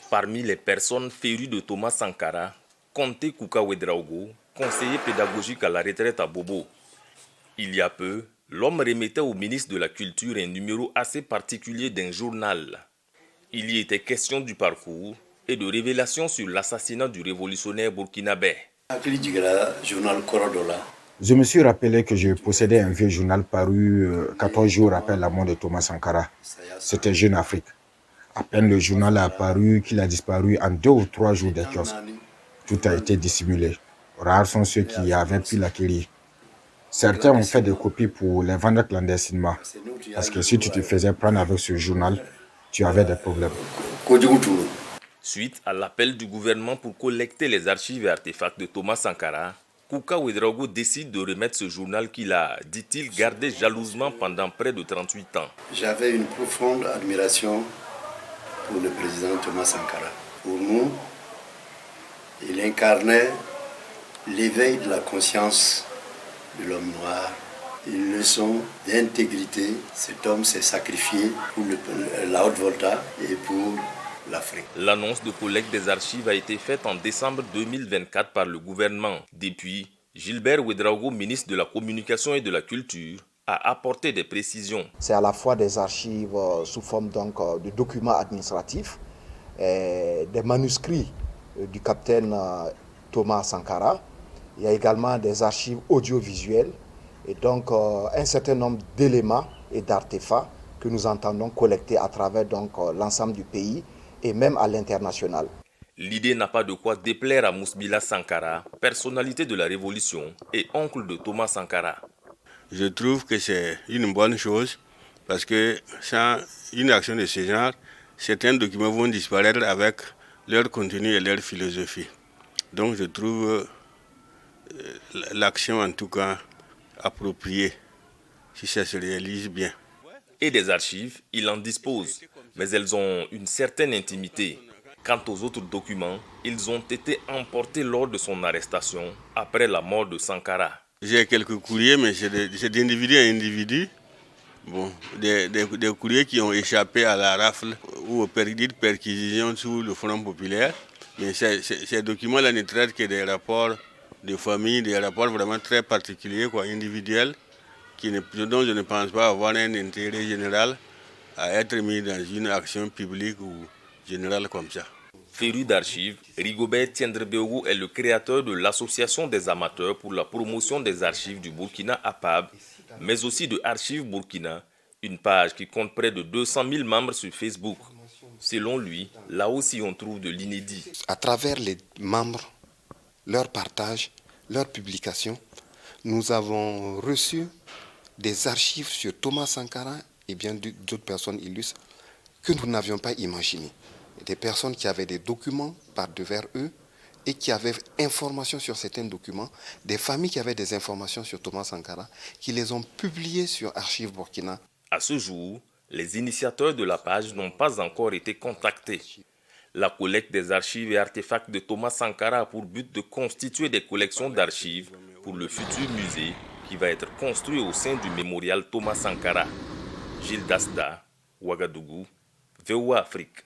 Parmi les personnes férues de Thomas Sankara, comptez Kuka Ouedraogo, conseiller pédagogique à la retraite à Bobo. Il y a peu, l'homme remettait au ministre de la Culture un numéro assez particulier d'un journal. Il y était question du parcours et de révélations sur l'assassinat du révolutionnaire burkinabé. Je me suis rappelé que je possédais un vieux journal paru 14 jours après la mort de Thomas Sankara. C'était Jeune Afrique. À peine le journal a apparu qu'il a disparu en 2 ou 3 jours des kiosques. Tout a été dissimulé. Rares sont ceux qui avaient pu l'acquérir. Certains ont fait des copies pour les vendre clandestinement. Parce que si tu te faisais prendre avec ce journal, tu avais des problèmes. Suite à l'appel du gouvernement pour collecter les archives et artefacts de Thomas Sankara, Kuka Ouedraogo décide de remettre ce journal qu'il a, dit-il, gardé jalousement pendant près de 38 ans. J'avais une profonde admiration pour le président Thomas Sankara. Pour nous, il incarnait l'éveil de la conscience de l'homme noir, une leçon d'intégrité. Cet homme s'est sacrifié pour la Haute-Volta et pour l'Afrique. L'annonce de collecte des archives a été faite en décembre 2024 par le gouvernement. Depuis, Gilbert Ouedraogo, ministre de la Communication et de la Culture, a apporté des précisions. C'est à la fois des archives sous forme de documents administratifs, des manuscrits du capitaine Thomas Sankara. Il y a également des archives audiovisuelles et donc un certain nombre d'éléments et d'artefacts que nous entendons collecter à travers l'ensemble du pays et même à l'international. L'idée n'a pas de quoi déplaire à Mousbila Sankara, personnalité de la Révolution et oncle de Thomas Sankara. Je trouve que c'est une bonne chose parce que sans une action de ce genre, certains documents vont disparaître avec leur contenu et leur philosophie. Donc je trouve l'action en tout cas appropriée, si ça se réalise bien. Et des archives, il en dispose, mais elles ont une certaine intimité. Quant aux autres documents, ils ont été emportés lors de son arrestation après la mort de Sankara. J'ai quelques courriers, mais c'est d'individu à individu. Bon, des courriers qui ont échappé à la rafle ou aux perquisitions sous le Front populaire. Mais ces documents-là ne traitent que des rapports de famille, des rapports vraiment très particuliers, individuels, dont je ne pense pas avoir un intérêt général à être mis dans une action publique ou générale comme ça. Féru d'archives, Rigobert Tiendrebeogo est le créateur de l'Association des amateurs pour la promotion des archives du Burkina APAB, mais aussi de Archives Burkina, une page qui compte près de 200 000 membres sur Facebook. Selon lui, là aussi on trouve de l'inédit. À travers les membres, leur partage, leur publication, nous avons reçu des archives sur Thomas Sankara et bien d'autres personnes illustres que nous n'avions pas imaginées. Des personnes qui avaient des documents par devers eux et qui avaient informations sur certains documents, des familles qui avaient des informations sur Thomas Sankara, qui les ont publiées sur Archives Burkina. À ce jour, les initiateurs de la page n'ont pas encore été contactés. La collecte des archives et artefacts de Thomas Sankara a pour but de constituer des collections d'archives pour le futur musée qui va être construit au sein du mémorial Thomas Sankara. Gilles Dasda, Ouagadougou, VOA Afrique.